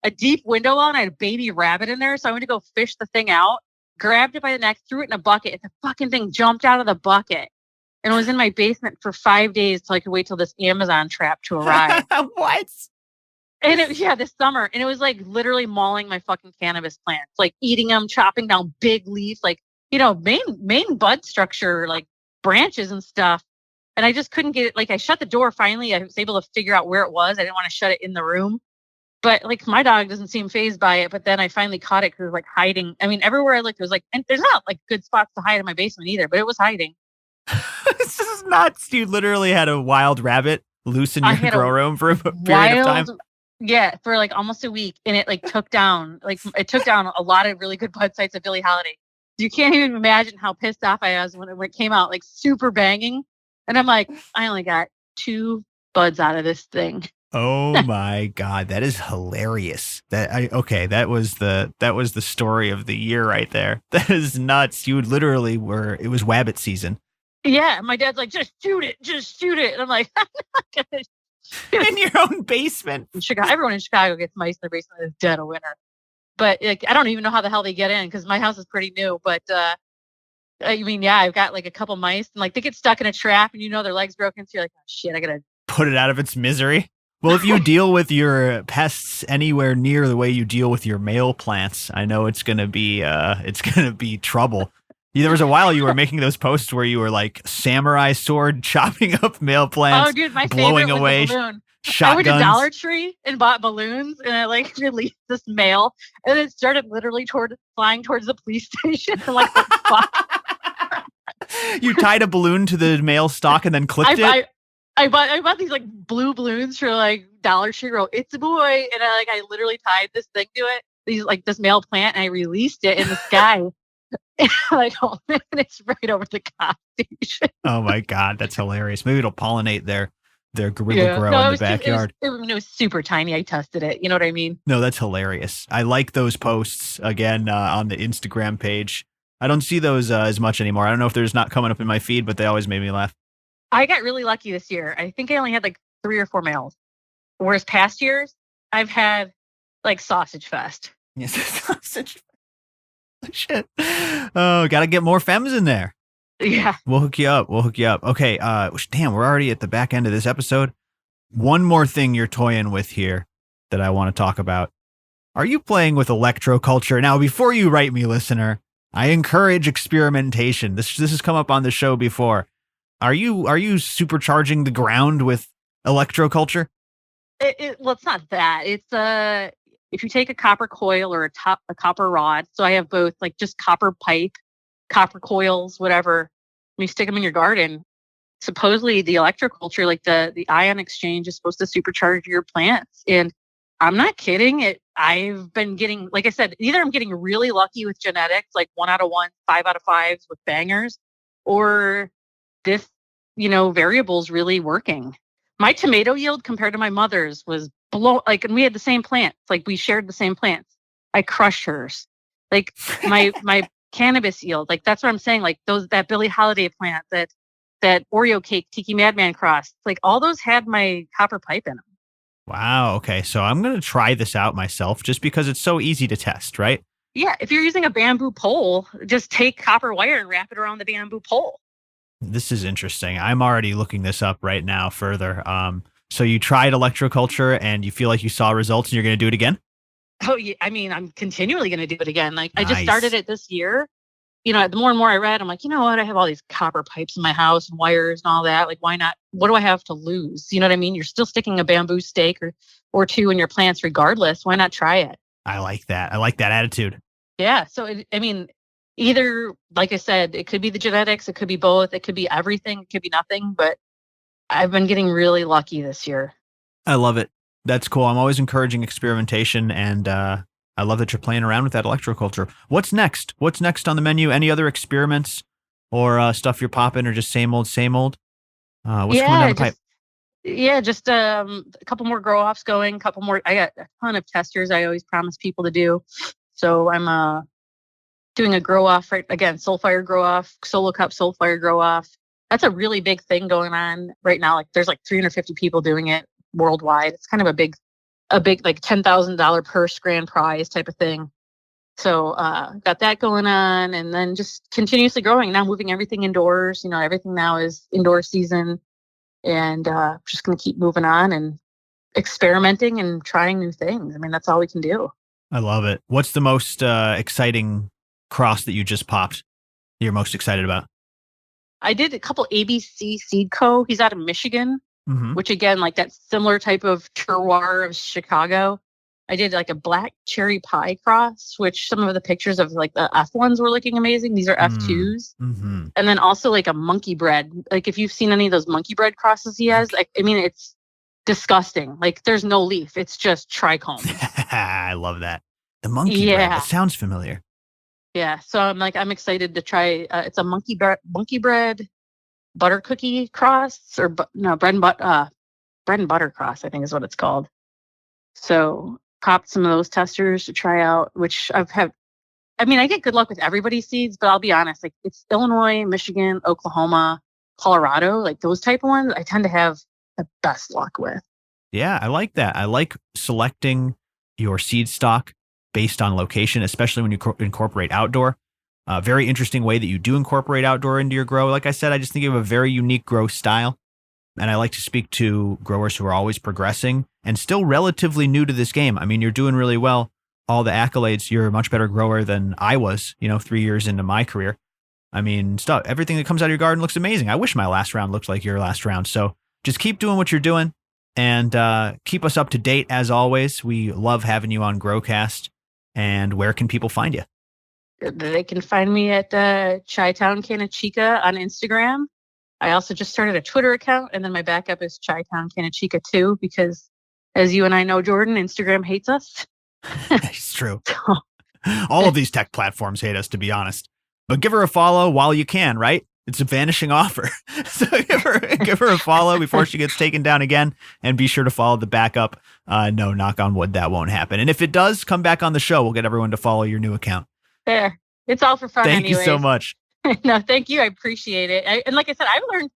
B: a deep window on, I had a baby rabbit in there. So I went to go fish the thing out, grabbed it by the neck, threw it in a bucket. And the fucking thing jumped out of the bucket and was in my basement for 5 days till I could wait till this Amazon trap to arrive.
A: What?
B: And this summer. And it was like literally mauling my fucking cannabis plants, like eating them, chopping down big leaves, like, main bud structure, like branches and stuff. And I just couldn't get it. Like I shut the door. Finally, I was able to figure out where it was. I didn't want to shut it in the room. But like my dog doesn't seem fazed by it. But then I finally caught it because it was like hiding. I mean, everywhere I looked, it was like, and there's not like good spots to hide in my basement either, but it was hiding.
A: This is nuts. You literally had a wild rabbit loose in your grow room for a period of time.
B: Yeah, for like almost a week. And it like took down a lot of really good bud sites of Billie Holiday. You can't even imagine how pissed off I was when it came out, like super banging. And I'm like, I only got 2 buds out of this thing.
A: Oh my God, that is hilarious. That was the story of the year right there. That is nuts. You literally it was wabbit season.
B: Yeah, my dad's like, just shoot it. And I'm like, I'm not gonna shoot
A: in your own basement.
B: In Chicago, everyone in Chicago gets mice in their basement in the dead of winter. But like, I don't even know how the hell they get in because my house is pretty new. But I've got like a couple mice and like they get stuck in a trap and their legs broken. So you're like, oh shit, I gotta
A: put it out of its misery. Well, if you deal with your pests anywhere near the way you deal with your male plants, I know it's gonna be trouble. There was a while you were making those posts where you were like samurai sword chopping up male plants.
B: Oh, dude, my
A: blowing
B: favorite
A: away
B: was the balloon.
A: shotguns.
B: I went to Dollar Tree and bought balloons, and I like released this male, and it started literally flying towards the police station. And like, what the fuck?
A: You tied a balloon to the male stalk and then clipped it.
B: I bought these like blue balloons for like Dollar Tree. Wrote "It's a boy," and I literally tied this thing to it. This male plant, and I released it in the sky. Like, oh man, it's right over the cop station.
A: Oh my God, that's hilarious. Maybe it'll pollinate their gorilla grow in the backyard.
B: It was super tiny. I tested it. You know what I mean?
A: No, that's hilarious. I like those posts again on the Instagram page. I don't see those as much anymore. I don't know if they're just not coming up in my feed, but they always made me laugh.
B: I got really lucky this year. I think I only had like 3 or 4 males. Whereas past years, I've had like Sausage Fest.
A: Yes, Sausage Fest. Shit. Oh, got to get more femmes in there.
B: Yeah.
A: We'll hook you up. Okay. Damn, we're already at the back end of this episode. One more thing you're toying with here that I want to talk about. Are you playing with Electroculture? Now, before you write me, listener, I encourage experimentation. This has come up on the show before. Are you supercharging the ground with Electroculture?
B: Well, it's not that. It's if you take a copper coil or a copper rod. So I have both, like just copper pipe, copper coils, whatever. When you stick them in your garden, supposedly the electroculture, like the ion exchange, is supposed to supercharge your plants. And I'm not kidding. I've been getting, like I said, either I'm getting really lucky with genetics, like 1 out of 1, 5 out of 5s with bangers, or this, variable's really working. My tomato yield compared to my mother's was and we had the same plants, like we shared the same plants. I crushed hers. Like my cannabis yield, like that's what I'm saying. Like that Billie Holiday plant, that Oreo cake, Tiki Madman cross, like all those had my copper pipe in them.
A: Wow. Okay. So I'm going to try this out myself just because it's so easy to test, right?
B: Yeah. If you're using a bamboo pole, just take copper wire and wrap it around the bamboo pole.
A: This is interesting. I'm already looking this up right now further. So you tried electroculture and you feel like you saw results and you're going to do it again?
B: Oh, yeah. I mean, I'm continually going to do it again. Like
A: Nice.
B: I just started it this year. The more and more I read, I'm like, you know what? I have all these copper pipes in my house and wires and all that. Like, why not? What do I have to lose? You know what I mean? You're still sticking a bamboo stake or two in your plants regardless. Why not try it?
A: I like that. I like that attitude.
B: Yeah. So, either, like I said, it could be the genetics, it could be both, it could be everything, it could be nothing, but I've been getting really lucky this year.
A: I love it. That's cool. I'm always encouraging experimentation, and I love that you're playing around with that electroculture. What's next? What's next on the menu? Any other experiments or stuff you're popping, or just same old, same old? What's coming down the pipe?
B: Yeah, just a couple more grow offs going, couple more. I got a ton of testers I always promise people to do. So I'm doing a grow off, right? Again, Soulfire grow off, Solo Cup Soulfire grow off. That's a really big thing going on right now. Like there's like 350 people doing it worldwide. It's kind of a big like $10,000 purse grand prize type of thing. So got that going on, and then just continuously growing. Now moving everything indoors. Everything now is indoor season, and just going to keep moving on and experimenting and trying new things. I mean, that's all we can do.
A: I love it. What's the most exciting cross that you just popped that you're most excited about?
B: I did a couple ABC Seed Co. He's out of Michigan, which again, like that similar type of terroir of Chicago. I did like a black cherry pie cross, which some of the pictures of like the F1s were looking amazing. These are F2s.
A: Mm-hmm.
B: And then also like a monkey bread. Like if you've seen any of those monkey bread crosses he has, like, I mean, it's disgusting. Like there's no leaf. It's just trichome.
A: I love that. The monkey bread. That sounds familiar.
B: Yeah. So I'm excited to try. It's a monkey bread butter cookie cross, or bread and butter cross, I think is what it's called. So popped some of those testers to try out, which I get good luck with everybody's seeds, but I'll be honest, like it's Illinois, Michigan, Oklahoma, Colorado, like those type of ones, I tend to have the best luck with.
A: Yeah, I like that. I like selecting your seed stock based on location, especially when you incorporate outdoor. Very interesting way that you do incorporate outdoor into your grow. Like I said, I just think you have a very unique grow style. And I like to speak to growers who are always progressing and still relatively new to this game. I mean, you're doing really well. All the accolades, you're a much better grower than I was, 3 years into my career. I mean, everything that comes out of your garden looks amazing. I wish my last round looked like your last round. So just keep doing what you're doing and keep us up to date as always. We love having you on Growcast. And where can people find you?
B: They can find me at Chitown Canna Chica on Instagram. I also just started a Twitter account, and then my backup is Chitown Canna Chica too, because as you and I know, Jordan, Instagram hates us.
A: It's true. All of these tech platforms hate us, to be honest. But give her a follow while you can, right? It's a vanishing offer. So give her a follow before she gets taken down again, and be sure to follow the backup. No, knock on wood, that won't happen. And if it does, come back on the show. We'll get everyone to follow your new account.
B: There. It's all for fun.
A: Thank you so much.
B: No, thank you. I appreciate it. And like I said, I've learned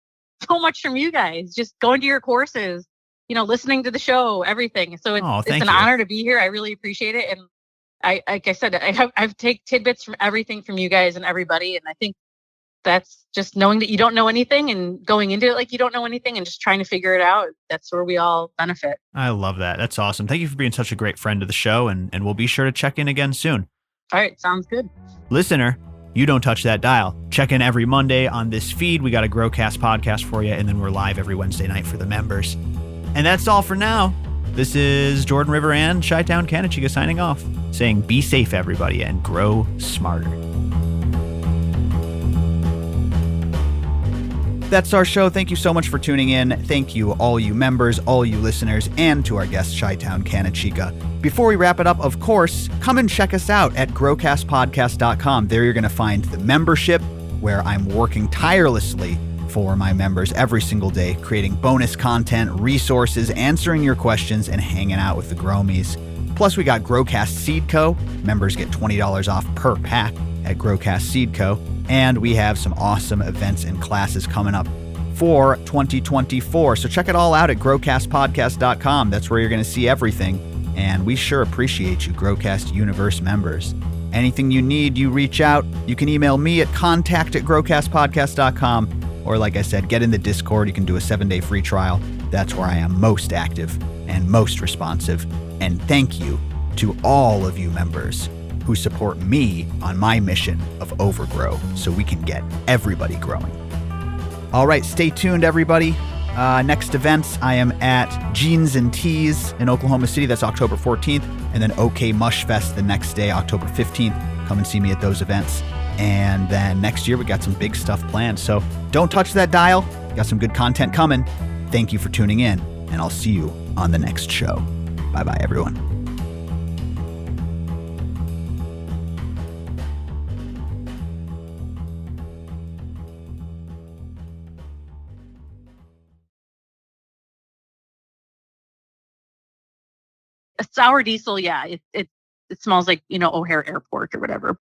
B: so much from you guys, just going to your courses, listening to the show, everything. So it's an honor to be here. I really appreciate it. And like I said, I've taken tidbits from everything from you guys and everybody. And I think that's just knowing that you don't know anything and going into it like you don't know anything and just trying to figure it out. That's where we all benefit.
A: I love that. That's awesome. Thank you for being such a great friend of the show. And we'll be sure to check in again soon.
B: All right. Sounds good.
A: Listener, you don't touch that dial. Check in every Monday on this feed. We got a Growcast podcast for you, and then we're live every Wednesday night for the members. And that's all for now. This is Jordan River and Chitown Canna Chica signing off, saying be safe, everybody, and grow smarter. That's our show. Thank you so much for tuning in. Thank you, all you members, all you listeners, and to our guest, Chitown Canna Chica. Before we wrap it up, of course, come and check us out at growcastpodcast.com. There you're going to find the membership, where I'm working tirelessly for my members every single day, creating bonus content, resources, answering your questions, and hanging out with the Gromies. Plus, we got Growcast Seed Co. Members get $20 off per pack at Growcast Seed Co. And we have some awesome events and classes coming up for 2024. So check it all out at growcastpodcast.com. That's where you're going to see everything. And we sure appreciate you, Growcast Universe members. Anything you need, you reach out. You can email me at contact@growcastpodcast.com. Or like I said, get in the Discord. You can do a 7-day free trial. That's where I am most active and most responsive. And thank you to all of you members who support me on my mission of overgrow so we can get everybody growing. All right, stay tuned, everybody. Next events, I am at Jeans and Teas in Oklahoma City. That's October 14th. And then OK Mush Fest the next day, October 15th. Come and see me at those events. And then next year, we got some big stuff planned. So don't touch that dial. Got some good content coming. Thank you for tuning in, and I'll see you on the next show. Bye-bye, everyone.
B: A sour diesel, yeah, it smells like, O'Hare Airport or whatever.